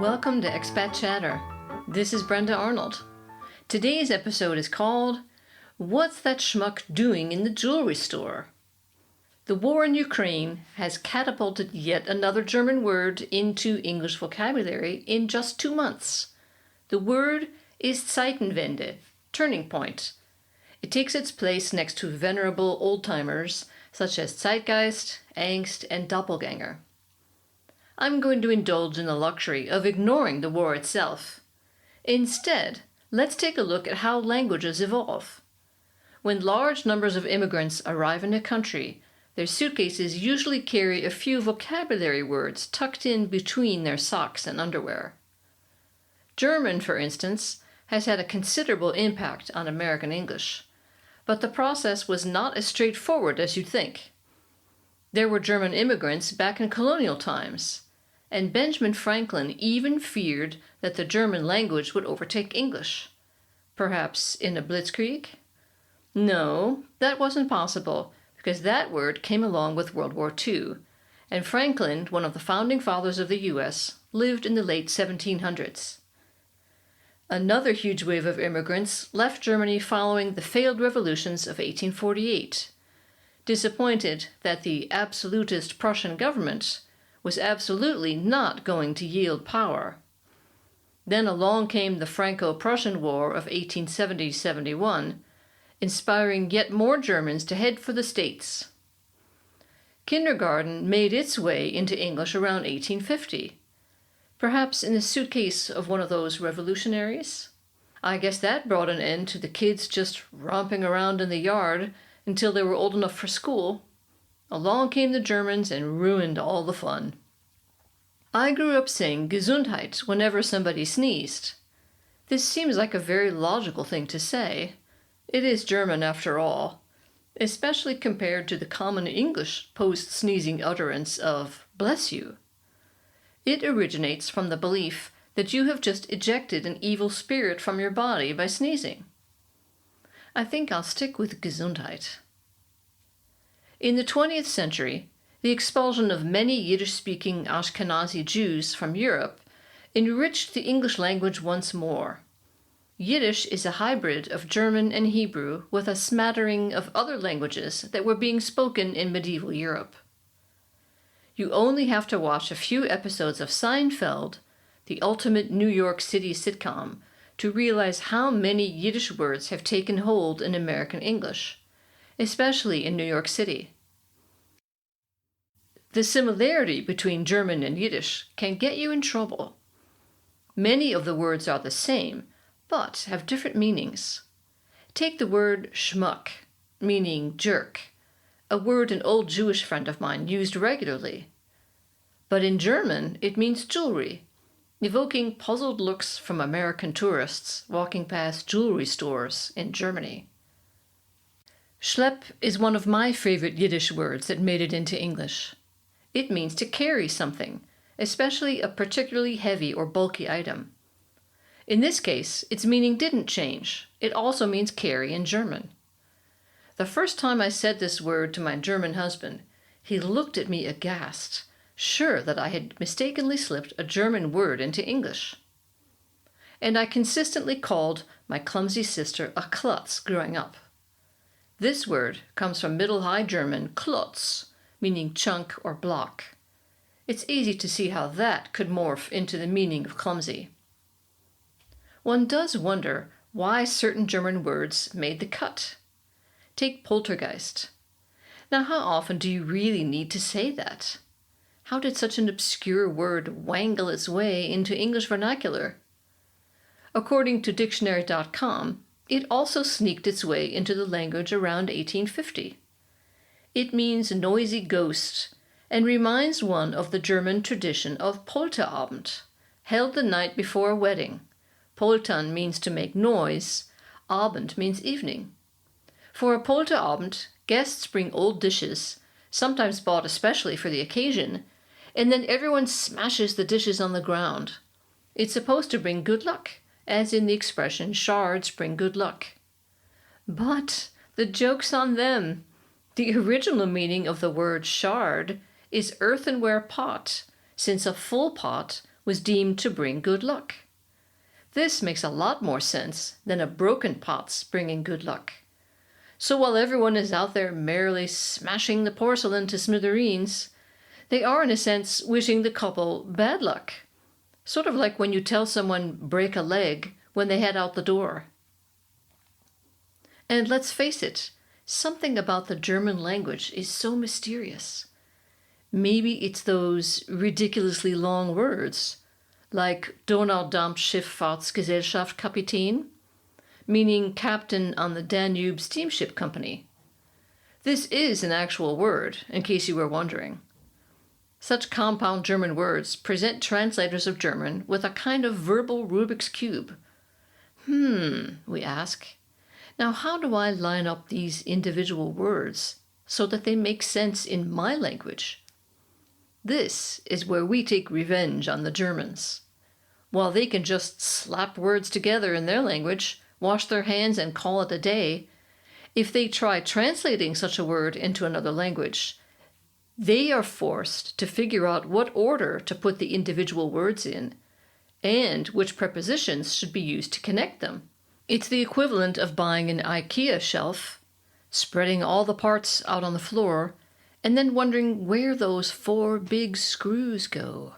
Welcome to Expat Chatter. This is Brenda Arnold. Today's episode is called, What's That Schmuck Doing in the Jewelry Store? The war in Ukraine has catapulted yet another German word into English vocabulary in just 2 months. The word is Zeitenwende, turning point. It takes its place next to venerable old-timers such as Zeitgeist, Angst, and Doppelganger. I'm going to indulge in the luxury of ignoring the war itself. Instead, let's take a look at how languages evolve. When large numbers of immigrants arrive in a country, their suitcases usually carry a few vocabulary words tucked in between their socks and underwear. German, for instance, has had a considerable impact on American English, but the process was not as straightforward as you'd think. There were German immigrants back in colonial times, and Benjamin Franklin even feared that the German language would overtake English. Perhaps in a blitzkrieg? No, that wasn't possible, because that word came along with World War II, and Franklin, one of the founding fathers of the U.S., lived in the late 1700s. Another huge wave of immigrants left Germany following the failed revolutions of 1848. Disappointed that the absolutist Prussian government was absolutely not going to yield power. Then along came the Franco-Prussian War of 1870-71, inspiring yet more Germans to head for the States. Kindergarten made its way into English around 1850, perhaps in the suitcase of one of those revolutionaries. I guess that brought an end to the kids just romping around in the yard until they were old enough for school. Along came the Germans and ruined all the fun. I grew up saying Gesundheit whenever somebody sneezed. This seems like a very logical thing to say. It is German after all, especially compared to the common English post-sneezing utterance of bless you. It originates from the belief that you have just ejected an evil spirit from your body by sneezing. I think I'll stick with Gesundheit. In the 20th century, the expulsion of many Yiddish-speaking Ashkenazi Jews from Europe enriched the English language once more. Yiddish is a hybrid of German and Hebrew with a smattering of other languages that were being spoken in medieval Europe. You only have to watch a few episodes of Seinfeld, the ultimate New York City sitcom, to realize how many Yiddish words have taken hold in American English, especially in New York City. The similarity between German and Yiddish can get you in trouble. Many of the words are the same, but have different meanings. Take the word schmuck, meaning jerk, a word an old Jewish friend of mine used regularly. But in German, it means jewelry, evoking puzzled looks from American tourists walking past jewelry stores in Germany. Schlepp is one of my favorite Yiddish words that made it into English. It means to carry something, especially a particularly heavy or bulky item. In this case, its meaning didn't change. It also means carry in German. The first time I said this word to my German husband, he looked at me aghast, sure that I had mistakenly slipped a German word into English. And I consistently called my clumsy sister a klutz growing up. This word comes from Middle High German klotz, meaning chunk or block. It's easy to see how that could morph into the meaning of clumsy. One does wonder why certain German words made the cut. Take poltergeist. Now, how often do you really need to say that? How did such an obscure word wangle its way into English vernacular? According to dictionary.com, it also sneaked its way into the language around 1850. It means noisy ghost and reminds one of the German tradition of Polterabend, held the night before a wedding. Poltern means to make noise, Abend means evening. For a Polterabend, guests bring old dishes, sometimes bought especially for the occasion, and then everyone smashes the dishes on the ground. It's supposed to bring good luck, as in the expression shards bring good luck. But the joke's on them. The original meaning of the word shard is earthenware pot, since a full pot was deemed to bring good luck. This makes a lot more sense than a broken pot's bringing good luck. So while everyone is out there merrily smashing the porcelain to smithereens, they are in a sense wishing the couple bad luck. Sort of like when you tell someone break a leg when they head out the door. And let's face it, something about the German language is so mysterious. Maybe it's those ridiculously long words, like Donaudampfschifffahrtsgesellschaft Kapitän, meaning captain on the Danube Steamship Company. This is an actual word, in case you were wondering. Such compound German words present translators of German with a kind of verbal Rubik's Cube. We ask. Now how do I line up these individual words so that they make sense in my language? This is where we take revenge on the Germans. While they can just slap words together in their language, wash their hands and call it a day, if they try translating such a word into another language, they are forced to figure out what order to put the individual words in, and which prepositions should be used to connect them. It's the equivalent of buying an IKEA shelf, spreading all the parts out on the floor, and then wondering where those 4 big screws go.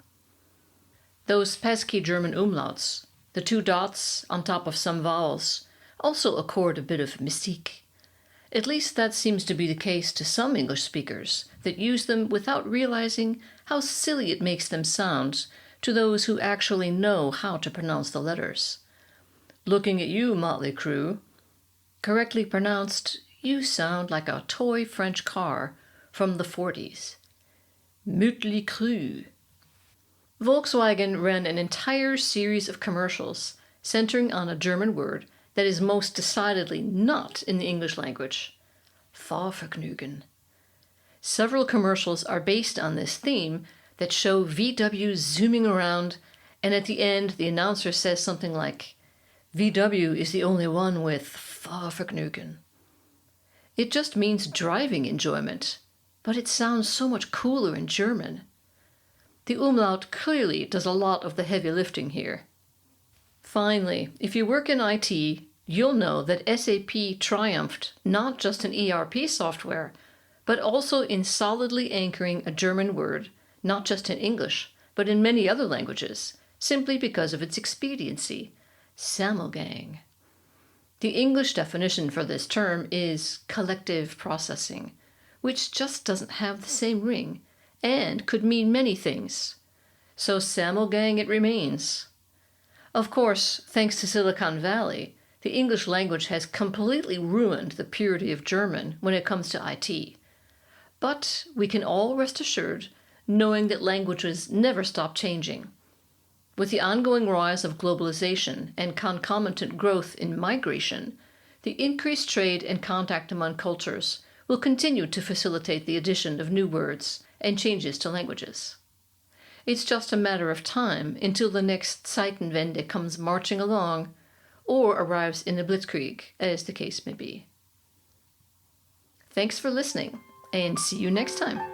Those pesky German umlauts, the 2 dots on top of some vowels, also accord a bit of mystique. At least that seems to be the case to some English speakers that use them without realizing how silly it makes them sound to those who actually know how to pronounce the letters. Looking at you, motley crew, correctly pronounced, you sound like a toy French car from the 40s. Motley crew. Volkswagen ran an entire series of commercials centering on a German word that is most decidedly not in the English language. Fahrvergnügen. Several commercials are based on this theme that show VW zooming around, and at the end the announcer says something like, VW is the only one with Fahrvergnügen. It just means driving enjoyment, but it sounds so much cooler in German. The umlaut clearly does a lot of the heavy lifting here. Finally, if you work in IT, you'll know that SAP triumphed not just in ERP software, but also in solidly anchoring a German word, not just in English, but in many other languages, simply because of its expediency, Sammelgang. The English definition for this term is collective processing, which just doesn't have the same ring, and could mean many things. So Sammelgang it remains. Of course, thanks to Silicon Valley, the English language has completely ruined the purity of German when it comes to IT. But we can all rest assured knowing that languages never stop changing. With the ongoing rise of globalization and concomitant growth in migration, the increased trade and contact among cultures will continue to facilitate the addition of new words and changes to languages. It's just a matter of time until the next Zeitenwende comes marching along, or arrives in the Blitzkrieg, as the case may be. Thanks for listening, and see you next time.